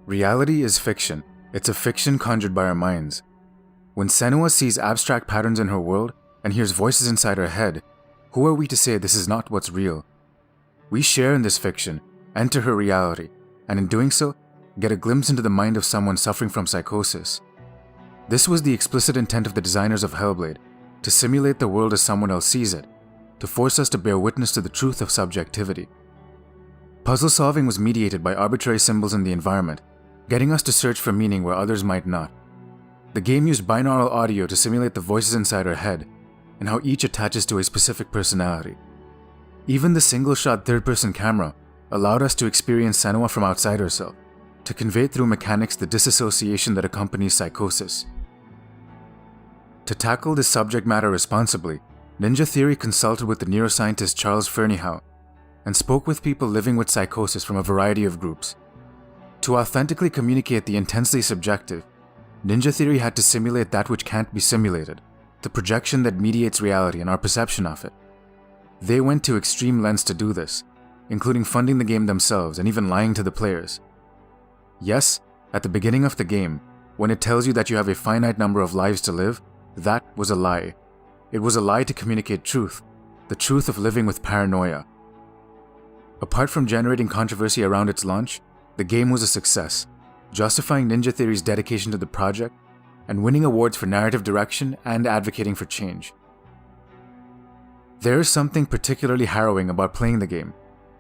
Reality is fiction. It's a fiction conjured by our minds. When Senua sees abstract patterns in her world and hears voices inside her head, who are we to say this is not what's real? We share in this fiction, enter her reality, and in doing so, get a glimpse into the mind of someone suffering from psychosis. This was the explicit intent of the designers of Hellblade, to simulate the world as someone else sees it, to force us to bear witness to the truth of subjectivity. Puzzle solving was mediated by arbitrary symbols in the environment, getting us to search for meaning where others might not. The game used binaural audio to simulate the voices inside her head, and how each attaches to a specific personality. Even the single-shot third-person camera allowed us to experience Senua from outside herself, to convey through mechanics the disassociation that accompanies psychosis. To tackle this subject matter responsibly, Ninja Theory consulted with the neuroscientist Charles Fernyhough and spoke with people living with psychosis from a variety of groups. To authentically communicate the intensely subjective, Ninja Theory had to simulate that which can't be simulated, the projection that mediates reality and our perception of it. They went to extreme lengths to do this, including funding the game themselves and even lying to the players. Yes, at the beginning of the game, when it tells you that you have a finite number of lives to live, that was a lie. It was a lie to communicate truth, the truth of living with paranoia. Apart from generating controversy around its launch, the game was a success, justifying Ninja Theory's dedication to the project and winning awards for narrative direction and advocating for change. There is something particularly harrowing about playing the game.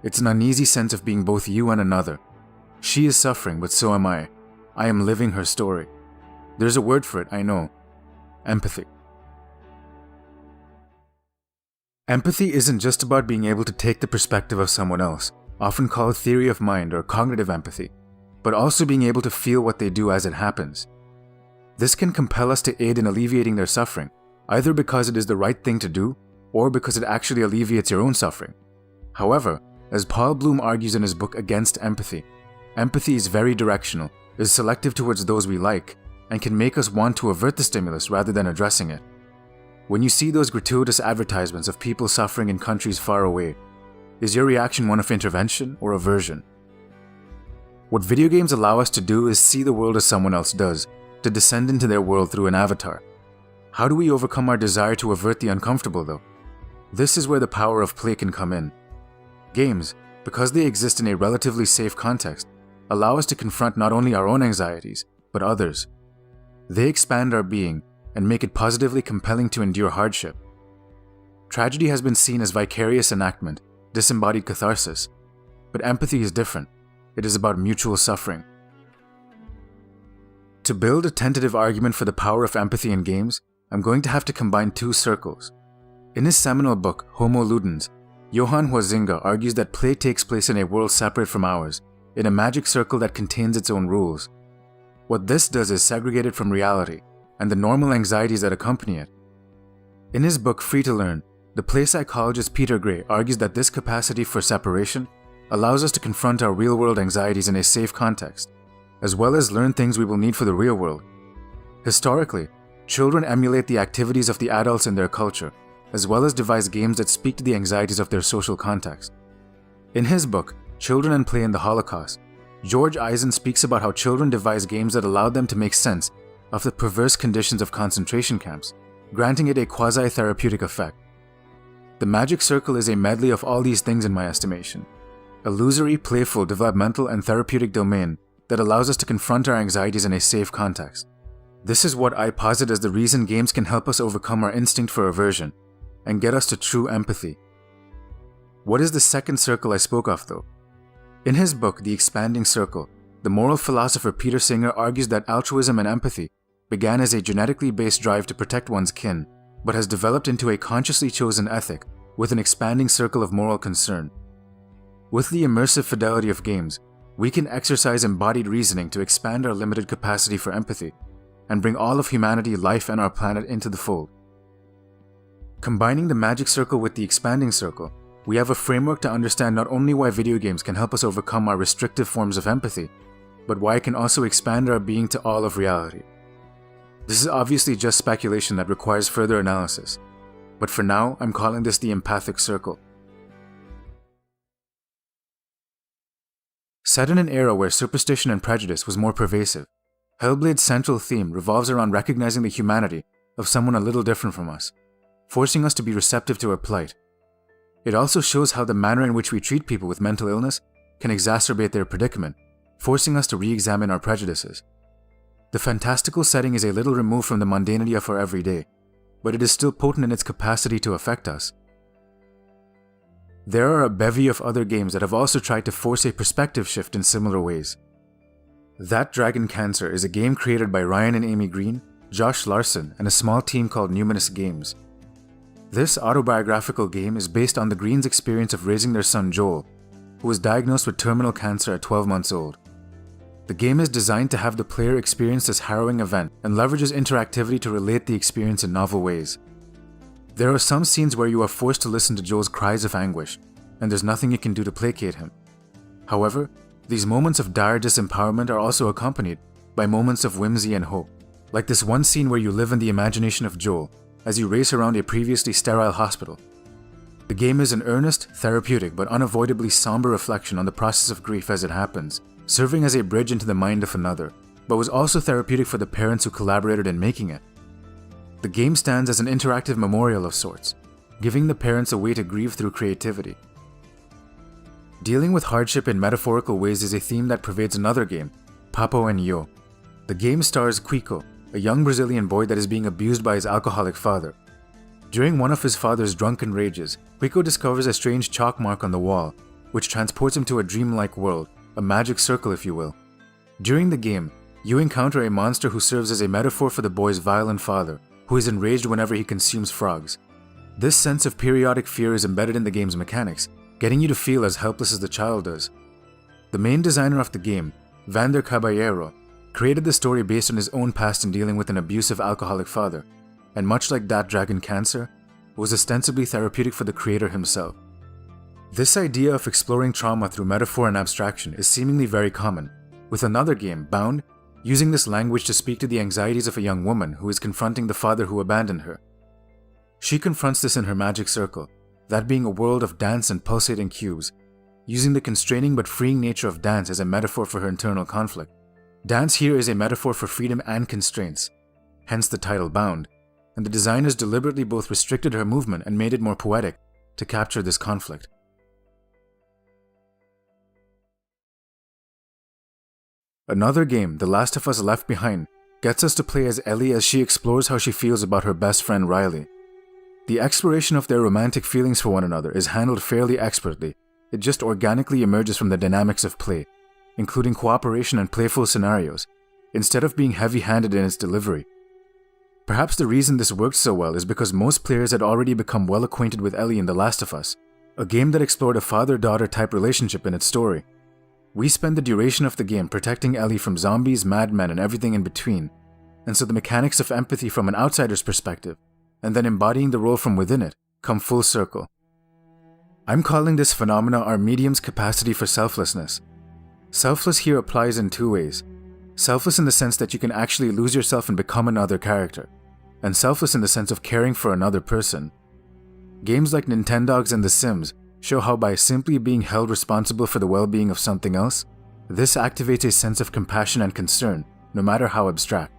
It's an uneasy sense of being both you and another. She is suffering, but so am I. I am living her story. There's a word for it, I know. Empathy. Empathy isn't just about being able to take the perspective of someone else, often called theory of mind or cognitive empathy, but also being able to feel what they do as it happens. This can compel us to aid in alleviating their suffering, either because it is the right thing to do, or because it actually alleviates your own suffering. However, as Paul Bloom argues in his book Against Empathy, empathy is very directional, is selective towards those we like, and can make us want to avert the stimulus rather than addressing it. When you see those gratuitous advertisements of people suffering in countries far away, is your reaction one of intervention or aversion? What video games allow us to do is see the world as someone else does, to descend into their world through an avatar. How do we overcome our desire to avert the uncomfortable though? This is where the power of play can come in. Games, because they exist in a relatively safe context, allow us to confront not only our own anxieties, but others. They expand our being and make it positively compelling to endure hardship. Tragedy has been seen as vicarious enactment, disembodied catharsis, but empathy is different. It is about mutual suffering. To build a tentative argument for the power of empathy in games, I'm going to have to combine two circles. In his seminal book, Homo Ludens, Johann Huizinga argues that play takes place in a world separate from ours, in a magic circle that contains its own rules. What this does is segregate it from reality, and the normal anxieties that accompany it. In his book Free to Learn, the play psychologist Peter Gray argues that this capacity for separation allows us to confront our real-world anxieties in a safe context, as well as learn things we will need for the real world. Historically, children emulate the activities of the adults in their culture, as well as devise games that speak to the anxieties of their social context. In his book, Children and Play in the Holocaust, George Eisen speaks about how children devise games that allowed them to make sense of the perverse conditions of concentration camps, granting it a quasi-therapeutic effect. The magic circle is a medley of all these things in my estimation. Illusory, playful, developmental, and therapeutic domain that allows us to confront our anxieties in a safe context. This is what I posit as the reason games can help us overcome our instinct for aversion and get us to true empathy. What is the second circle I spoke of though? In his book, The Expanding Circle, the moral philosopher Peter Singer argues that altruism and empathy began as a genetically based drive to protect one's kin, but has developed into a consciously chosen ethic with an expanding circle of moral concern. With the immersive fidelity of games, we can exercise embodied reasoning to expand our limited capacity for empathy and bring all of humanity, life, and our planet into the fold. Combining the magic circle with the expanding circle, we have a framework to understand not only why video games can help us overcome our restrictive forms of empathy, but why it can also expand our being to all of reality. This is obviously just speculation that requires further analysis, but for now, I'm calling this the empathic circle. Set in an era where superstition and prejudice was more pervasive, Hellblade's central theme revolves around recognizing the humanity of someone a little different from us, forcing us to be receptive to our plight. It also shows how the manner in which we treat people with mental illness can exacerbate their predicament, forcing us to re-examine our prejudices. The fantastical setting is a little removed from the mundanity of our everyday, but it is still potent in its capacity to affect us. There are a bevy of other games that have also tried to force a perspective shift in similar ways. That Dragon Cancer is a game created by Ryan and Amy Green, Josh Larson, and a small team called Numinous Games. This autobiographical game is based on the Greens' experience of raising their son Joel, who was diagnosed with terminal cancer at 12 months old. The game is designed to have the player experience this harrowing event and leverages interactivity to relate the experience in novel ways. There are some scenes where you are forced to listen to Joel's cries of anguish, and there's nothing you can do to placate him. However, these moments of dire disempowerment are also accompanied by moments of whimsy and hope, like this one scene where you live in the imagination of Joel as you race around a previously sterile hospital. The game is an earnest, therapeutic, but unavoidably somber reflection on the process of grief as it happens, serving as a bridge into the mind of another, but was also therapeutic for the parents who collaborated in making it. The game stands as an interactive memorial of sorts, giving the parents a way to grieve through creativity. Dealing with hardship in metaphorical ways is a theme that pervades another game, Papo and Yo. The game stars Quico, a young Brazilian boy that is being abused by his alcoholic father. During one of his father's drunken rages, Quico discovers a strange chalk mark on the wall, which transports him to a dreamlike world, a magic circle if you will. During the game, you encounter a monster who serves as a metaphor for the boy's violent father, who is enraged whenever he consumes frogs. This sense of periodic fear is embedded in the game's mechanics, getting you to feel as helpless as the child does. The main designer of the game, Vander Caballero, created the story based on his own past in dealing with an abusive alcoholic father, and much like that Dragon Cancer, was ostensibly therapeutic for the creator himself. This idea of exploring trauma through metaphor and abstraction is seemingly very common, with another game, Bound, using this language to speak to the anxieties of a young woman who is confronting the father who abandoned her. She confronts this in her magic circle, that being a world of dance and pulsating cubes, using the constraining but freeing nature of dance as a metaphor for her internal conflict. Dance here is a metaphor for freedom and constraints, hence the title Bound, and the designers deliberately both restricted her movement and made it more poetic to capture this conflict. Another game, The Last of Us Left Behind, gets us to play as Ellie as she explores how she feels about her best friend Riley. The exploration of their romantic feelings for one another is handled fairly expertly. It just organically emerges from the dynamics of play, including cooperation and playful scenarios, instead of being heavy-handed in its delivery. Perhaps the reason this worked so well is because most players had already become well acquainted with Ellie in The Last of Us, a game that explored a father-daughter type relationship in its story. We spend the duration of the game protecting Ellie from zombies, madmen, and everything in between, and so the mechanics of empathy from an outsider's perspective, and then embodying the role from within it, come full circle. I'm calling this phenomena our medium's capacity for selflessness. Selfless here applies in two ways. Selfless in the sense that you can actually lose yourself and become another character, and selfless in the sense of caring for another person. Games like Nintendogs and The Sims show how by simply being held responsible for the well-being of something else, this activates a sense of compassion and concern, no matter how abstract.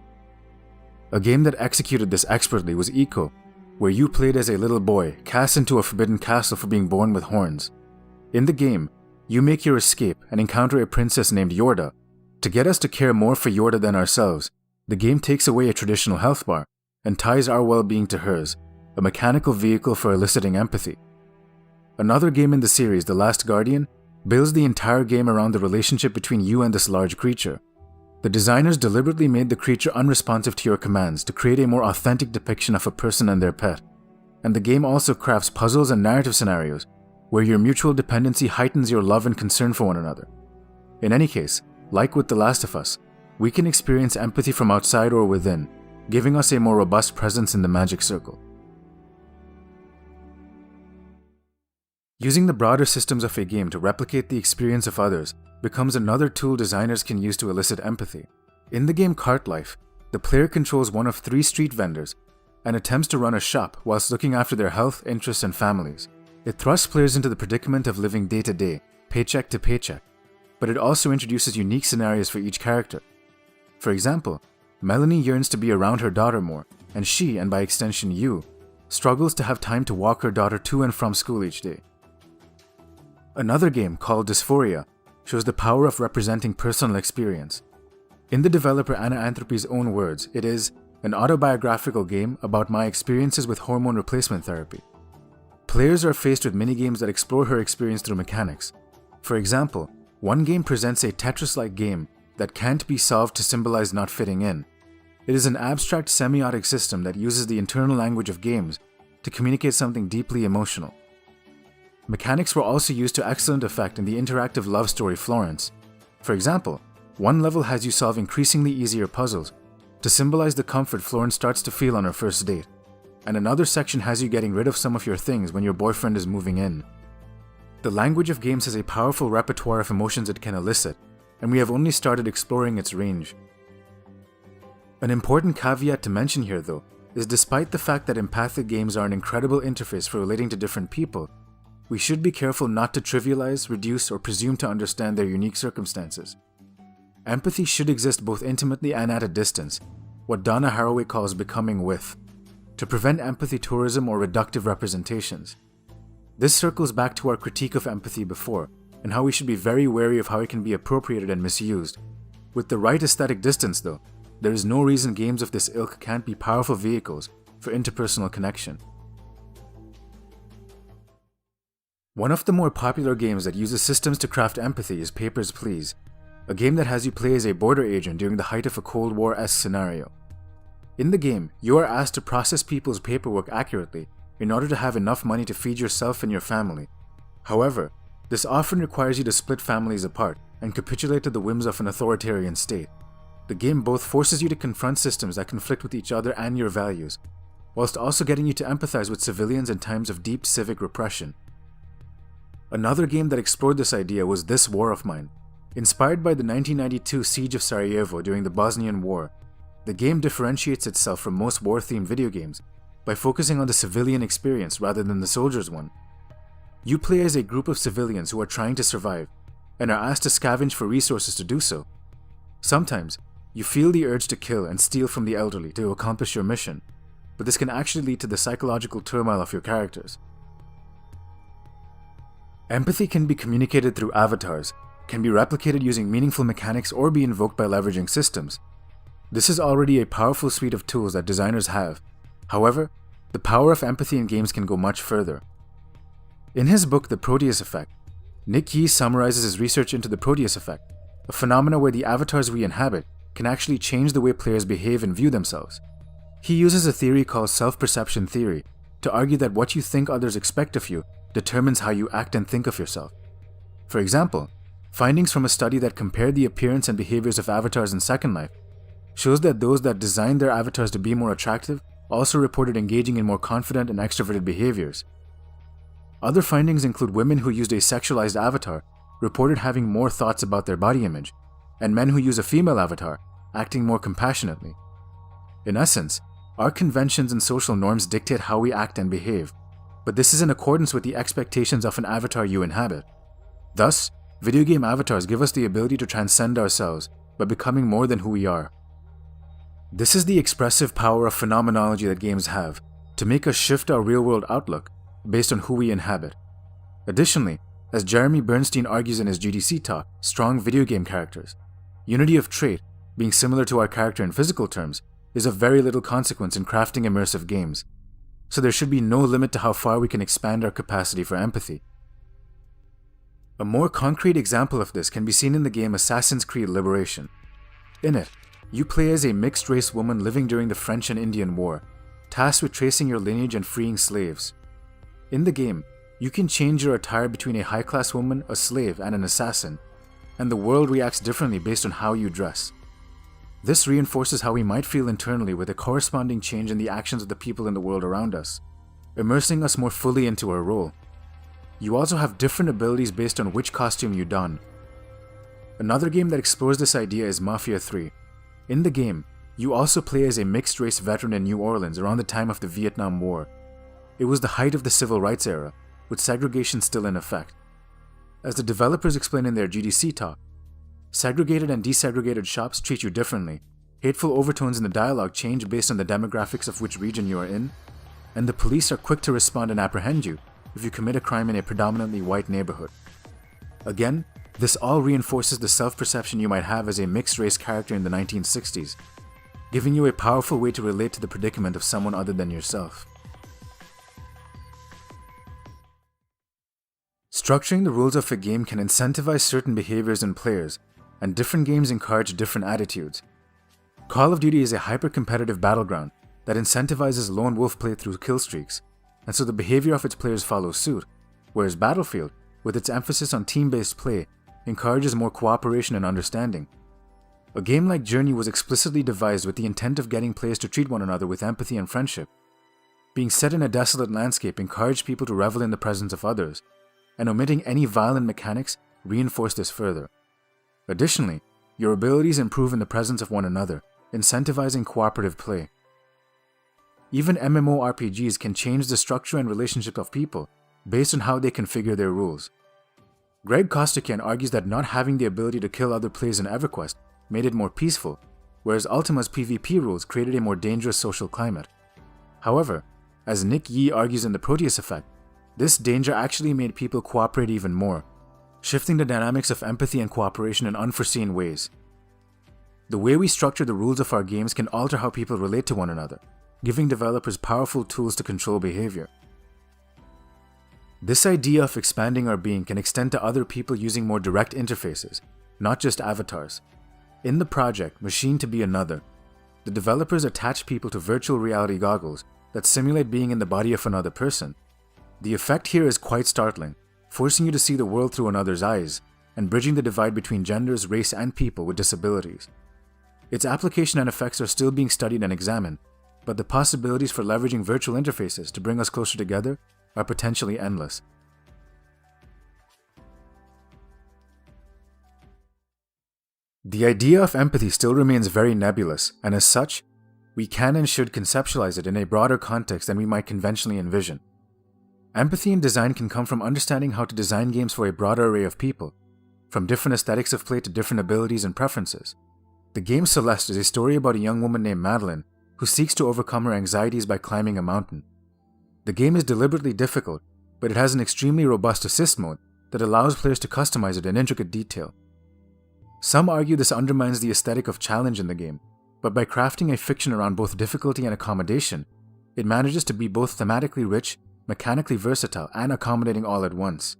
A game that executed this expertly was Ico, where you played as a little boy cast into a forbidden castle for being born with horns. In the game, you make your escape and encounter a princess named Yorda. To get us to care more for Yorda than ourselves, the game takes away a traditional health bar and ties our well-being to hers, a mechanical vehicle for eliciting empathy. Another game in the series, The Last Guardian, builds the entire game around the relationship between you and this large creature. The designers deliberately made the creature unresponsive to your commands to create a more authentic depiction of a person and their pet. And the game also crafts puzzles and narrative scenarios where your mutual dependency heightens your love and concern for one another. In any case, like with The Last of Us, we can experience empathy from outside or within, giving us a more robust presence in the magic circle. Using the broader systems of a game to replicate the experience of others becomes another tool designers can use to elicit empathy. In the game Cart Life, the player controls one of 3 street vendors and attempts to run a shop whilst looking after their health, interests, and families. It thrusts players into the predicament of living day to day, paycheck to paycheck. but it also introduces unique scenarios for each character. For example, Melanie yearns to be around her daughter more, and she, and by extension you, struggles to have time to walk her daughter to and from school each day. Another game, called Dysphoria, shows the power of representing personal experience. In the developer Anna Anthropy's own words, it is an autobiographical game about my experiences with hormone replacement therapy. Players are faced with minigames that explore her experience through mechanics. For example, one game presents a Tetris-like game that can't be solved to symbolize not fitting in. It is an abstract semiotic system that uses the internal language of games to communicate something deeply emotional. Mechanics were also used to excellent effect in the interactive love story Florence. For example, one level has you solve increasingly easier puzzles to symbolize the comfort Florence starts to feel on her first date, and another section has you getting rid of some of your things when your boyfriend is moving in. The language of games has a powerful repertoire of emotions it can elicit, and we have only started exploring its range. An important caveat to mention here, though, is despite the fact that empathic games are an incredible interface for relating to different people, we should be careful not to trivialize, reduce, or presume to understand their unique circumstances. Empathy should exist both intimately and at a distance, what Donna Haraway calls becoming with, to prevent empathy tourism or reductive representations. This circles back to our critique of empathy before, and how we should be very wary of how it can be appropriated and misused. With the right aesthetic distance, though, there is no reason games of this ilk can't be powerful vehicles for interpersonal connection. One of the more popular games that uses systems to craft empathy is Papers, Please, a game that has you play as a border agent during the height of a Cold War-esque scenario. In the game, you are asked to process people's paperwork accurately in order to have enough money to feed yourself and your family. However, this often requires you to split families apart and capitulate to the whims of an authoritarian state. The game both forces you to confront systems that conflict with each other and your values, whilst also getting you to empathize with civilians in times of deep civic repression. Another game that explored this idea was This War of Mine. Inspired by the 1992 siege of Sarajevo during the Bosnian War, the game differentiates itself from most war-themed video games by focusing on the civilian experience rather than the soldier's one. You play as a group of civilians who are trying to survive and are asked to scavenge for resources to do so. Sometimes, you feel the urge to kill and steal from the elderly to accomplish your mission, but this can actually lead to the psychological turmoil of your characters. Empathy can be communicated through avatars, can be replicated using meaningful mechanics, or be invoked by leveraging systems. This is already a powerful suite of tools that designers have. However, the power of empathy in games can go much further. In his book, The Proteus Effect, Nick Yee summarizes his research into the Proteus Effect, a phenomena where the avatars we inhabit can actually change the way players behave and view themselves. He uses a theory called self-perception theory to argue that what you think others expect of you determines how you act and think of yourself. For example, findings from a study that compared the appearance and behaviors of avatars in Second Life shows that those that designed their avatars to be more attractive also reported engaging in more confident and extroverted behaviors. Other findings include women who used a sexualized avatar reported having more thoughts about their body image, and men who use a female avatar acting more compassionately. In essence, our conventions and social norms dictate how we act and behave, but this is in accordance with the expectations of an avatar you inhabit. Thus, video game avatars give us the ability to transcend ourselves by becoming more than who we are. This is the expressive power of phenomenology that games have, to make us shift our real-world outlook based on who we inhabit. Additionally, as Jeremy Bernstein argues in his GDC talk, Strong Video Game Characters, unity of trait, being similar to our character in physical terms, is of very little consequence in crafting immersive games, so there should be no limit to how far we can expand our capacity for empathy. A more concrete example of this can be seen in the game Assassin's Creed Liberation. In it, you play as a mixed-race woman living during the French and Indian War, tasked with tracing your lineage and freeing slaves. In the game, you can change your attire between a high-class woman, a slave, and an assassin, and the world reacts differently based on how you dress. This reinforces how we might feel internally with a corresponding change in the actions of the people in the world around us, immersing us more fully into our role. You also have different abilities based on which costume you don. Another game that explores this idea is Mafia 3. In the game, you also play as a mixed-race veteran in New Orleans around the time of the Vietnam War. It was the height of the civil rights era, with segregation still in effect. As the developers explain in their GDC talk, Segregated and desegregated shops treat you differently. Hateful overtones in the dialogue change based on the demographics of which region you are in. And the police are quick to respond and apprehend you if you commit a crime in a predominantly white neighborhood. Again, this all reinforces the self-perception you might have as a mixed-race character in the 1960s, giving you a powerful way to relate to the predicament of someone other than yourself. Structuring the rules of a game can incentivize certain behaviors in players, and different games encourage different attitudes. Call of Duty is a hyper-competitive battleground that incentivizes lone wolf play through kill streaks, and so the behavior of its players follows suit, whereas Battlefield, with its emphasis on team-based play, encourages more cooperation and understanding. A game like Journey was explicitly devised with the intent of getting players to treat one another with empathy and friendship. Being set in a desolate landscape encouraged people to revel in the presence of others, and omitting any violent mechanics reinforced this further. Additionally, your abilities improve in the presence of one another, incentivizing cooperative play. Even MMORPGs can change the structure and relationship of people based on how they configure their rules. Greg Kostokian argues that not having the ability to kill other players in EverQuest made it more peaceful, whereas Ultima's PvP rules created a more dangerous social climate. However, as Nick Yee argues in the Proteus Effect, this danger actually made people cooperate even more, shifting the dynamics of empathy and cooperation in unforeseen ways. The way we structure the rules of our games can alter how people relate to one another, giving developers powerful tools to control behavior. This idea of expanding our being can extend to other people using more direct interfaces, not just avatars. In the project Machine to Be Another, the developers attach people to virtual reality goggles that simulate being in the body of another person. The effect here is quite startling, forcing you to see the world through another's eyes, and bridging the divide between genders, race, and people with disabilities. Its application and effects are still being studied and examined, but the possibilities for leveraging virtual interfaces to bring us closer together are potentially endless. The idea of empathy still remains very nebulous, and as such, we can and should conceptualize it in a broader context than we might conventionally envision. Empathy in design can come from understanding how to design games for a broader array of people, from different aesthetics of play to different abilities and preferences. The game Celeste is a story about a young woman named Madeline who seeks to overcome her anxieties by climbing a mountain. The game is deliberately difficult, but it has an extremely robust assist mode that allows players to customize it in intricate detail. Some argue this undermines the aesthetic of challenge in the game, but by crafting a fiction around both difficulty and accommodation, it manages to be both thematically rich, mechanically versatile, and accommodating all at once.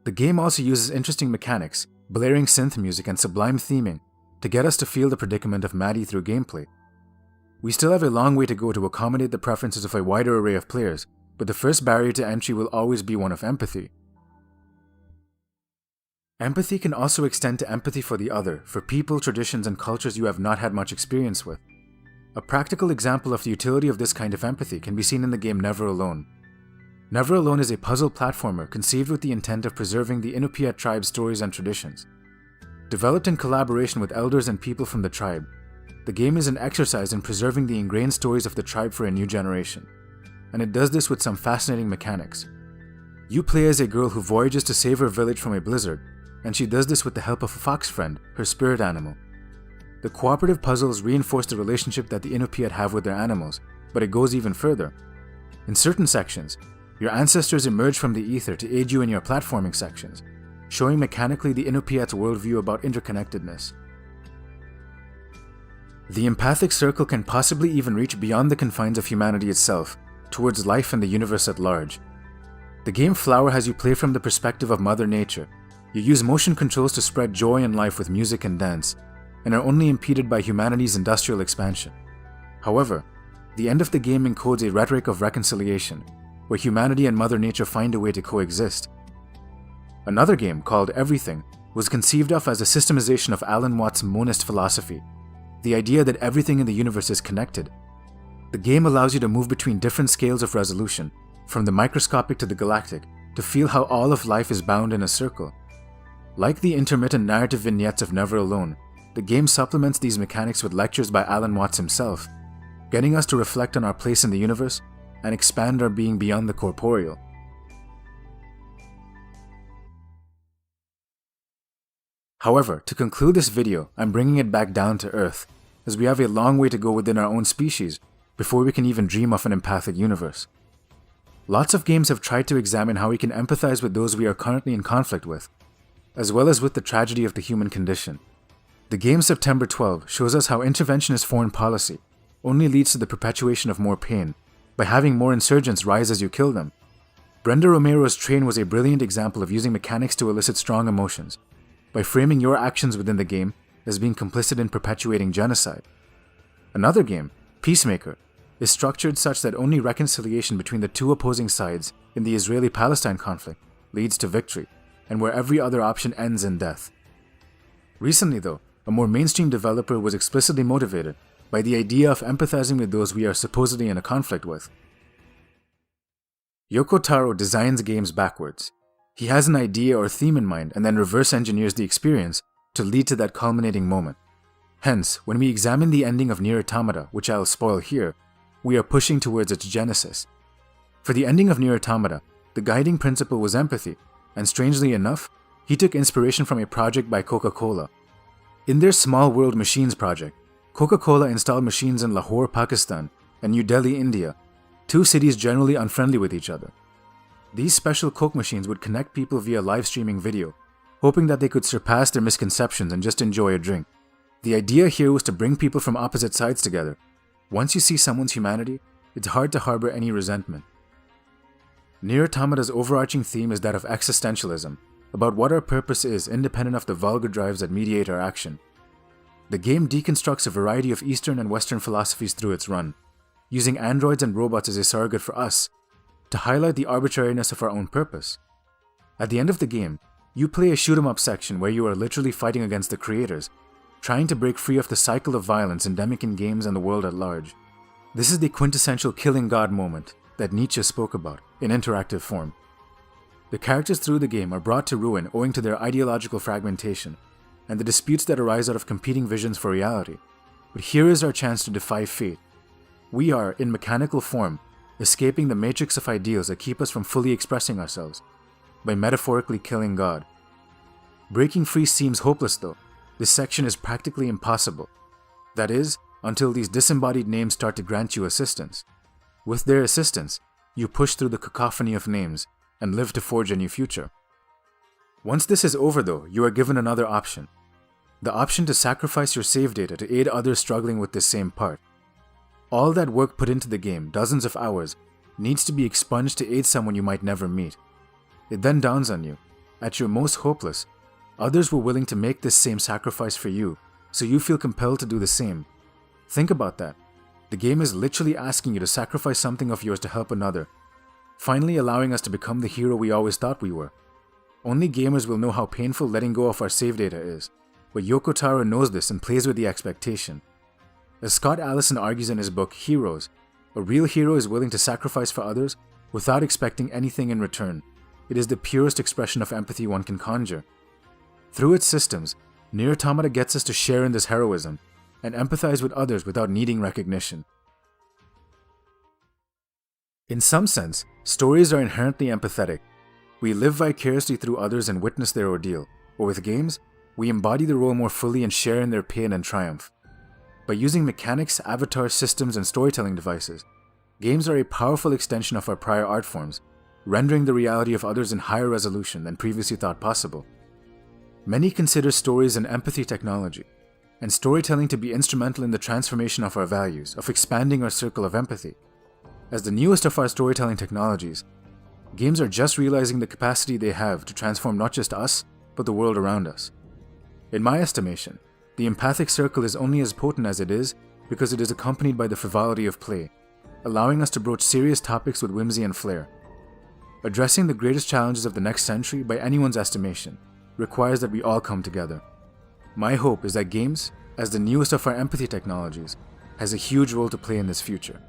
The game also uses interesting mechanics, blaring synth music, and sublime theming to get us to feel the predicament of Maddie through gameplay. We still have a long way to go to accommodate the preferences of a wider array of players, but the first barrier to entry will always be one of empathy. Empathy can also extend to empathy for the other, for people, traditions, and cultures you have not had much experience with. A practical example of the utility of this kind of empathy can be seen in the game Never Alone. Never Alone is a puzzle platformer conceived with the intent of preserving the Inupiat tribe's stories and traditions. Developed in collaboration with elders and people from the tribe, the game is an exercise in preserving the ingrained stories of the tribe for a new generation, and it does this with some fascinating mechanics. You play as a girl who voyages to save her village from a blizzard, and she does this with the help of a fox friend, her spirit animal. The cooperative puzzles reinforce the relationship that the Inupiat have with their animals, but it goes even further. In certain sections, your ancestors emerge from the ether to aid you in your platforming sections, showing mechanically the Inupiat's worldview about interconnectedness. The empathic circle can possibly even reach beyond the confines of humanity itself, towards life and the universe at large. The game Flower has you play from the perspective of Mother Nature. You use motion controls to spread joy and life with music and dance, and are only impeded by humanity's industrial expansion. However, the end of the game encodes a rhetoric of reconciliation, where humanity and Mother Nature find a way to coexist. Another game, called Everything, was conceived of as a systemization of Alan Watts' monist philosophy, the idea that everything in the universe is connected. The game allows you to move between different scales of resolution, from the microscopic to the galactic, to feel how all of life is bound in a circle. Like the intermittent narrative vignettes of Never Alone, the game supplements these mechanics with lectures by Alan Watts himself, getting us to reflect on our place in the universe and expand our being beyond the corporeal. However, to conclude this video, I'm bringing it back down to earth, as we have a long way to go within our own species before we can even dream of an empathic universe. Lots of games have tried to examine how we can empathize with those we are currently in conflict with, as well as with the tragedy of the human condition. The game September 12 shows us how interventionist foreign policy only leads to the perpetuation of more pain by having more insurgents rise as you kill them. Brenda Romero's Train was a brilliant example of using mechanics to elicit strong emotions, by framing your actions within the game as being complicit in perpetuating genocide. Another game, Peacemaker, is structured such that only reconciliation between the two opposing sides in the Israeli-Palestine conflict leads to victory, and where every other option ends in death. Recently though, a more mainstream developer was explicitly motivated by the idea of empathizing with those we are supposedly in a conflict with. Yoko Taro designs games backwards. He has an idea or theme in mind and then reverse engineers the experience to lead to that culminating moment. Hence, when we examine the ending of Nier Automata, which I'll spoil here, we are pushing towards its genesis. For the ending of Nier Automata, the guiding principle was empathy, and strangely enough, he took inspiration from a project by Coca-Cola. In their Small World Machines project, Coca-Cola installed machines in Lahore, Pakistan, and New Delhi, India, two cities generally unfriendly with each other. These special Coke machines would connect people via live streaming video, hoping that they could surpass their misconceptions and just enjoy a drink. The idea here was to bring people from opposite sides together. Once you see someone's humanity, it's hard to harbor any resentment. Nier Automata's overarching theme is that of existentialism, about what our purpose is independent of the vulgar drives that mediate our action. The game deconstructs a variety of Eastern and Western philosophies through its run, using androids and robots as a surrogate for us, to highlight the arbitrariness of our own purpose. At the end of the game, you play a shoot-'em-up section where you are literally fighting against the creators, trying to break free of the cycle of violence endemic in games and the world at large. This is the quintessential killing God moment that Nietzsche spoke about in interactive form. The characters through the game are brought to ruin owing to their ideological fragmentation and the disputes that arise out of competing visions for reality. But here is our chance to defy fate. We are, in mechanical form, escaping the matrix of ideals that keep us from fully expressing ourselves, by metaphorically killing God. Breaking free seems hopeless though. This section is practically impossible. That is, until these disembodied names start to grant you assistance. With their assistance, you push through the cacophony of names and live to forge a new future. Once this is over though, you are given another option. The option to sacrifice your save data to aid others struggling with this same part. All that work put into the game, dozens of hours, needs to be expunged to aid someone you might never meet. It then dawns on you, at your most hopeless, others were willing to make this same sacrifice for you, so you feel compelled to do the same. Think about that. The game is literally asking you to sacrifice something of yours to help another, finally allowing us to become the hero we always thought we were. Only gamers will know how painful letting go of our save data is, but Yoko Taro knows this and plays with the expectation. As Scott Allison argues in his book Heroes, a real hero is willing to sacrifice for others without expecting anything in return. It is the purest expression of empathy one can conjure. Through its systems, Nier Automata gets us to share in this heroism and empathize with others without needing recognition. In some sense, stories are inherently empathetic. We live vicariously through others and witness their ordeal, or with games, we embody the role more fully and share in their pain and triumph. By using mechanics, avatars, systems, and storytelling devices, games are a powerful extension of our prior art forms, rendering the reality of others in higher resolution than previously thought possible. Many consider stories an empathy technology, and storytelling to be instrumental in the transformation of our values, of expanding our circle of empathy. As the newest of our storytelling technologies, games are just realizing the capacity they have to transform not just us, but the world around us. In my estimation, the empathic circle is only as potent as it is because it is accompanied by the frivolity of play, allowing us to broach serious topics with whimsy and flair. Addressing the greatest challenges of the next century, by anyone's estimation, requires that we all come together. My hope is that games, as the newest of our empathy technologies, has a huge role to play in this future.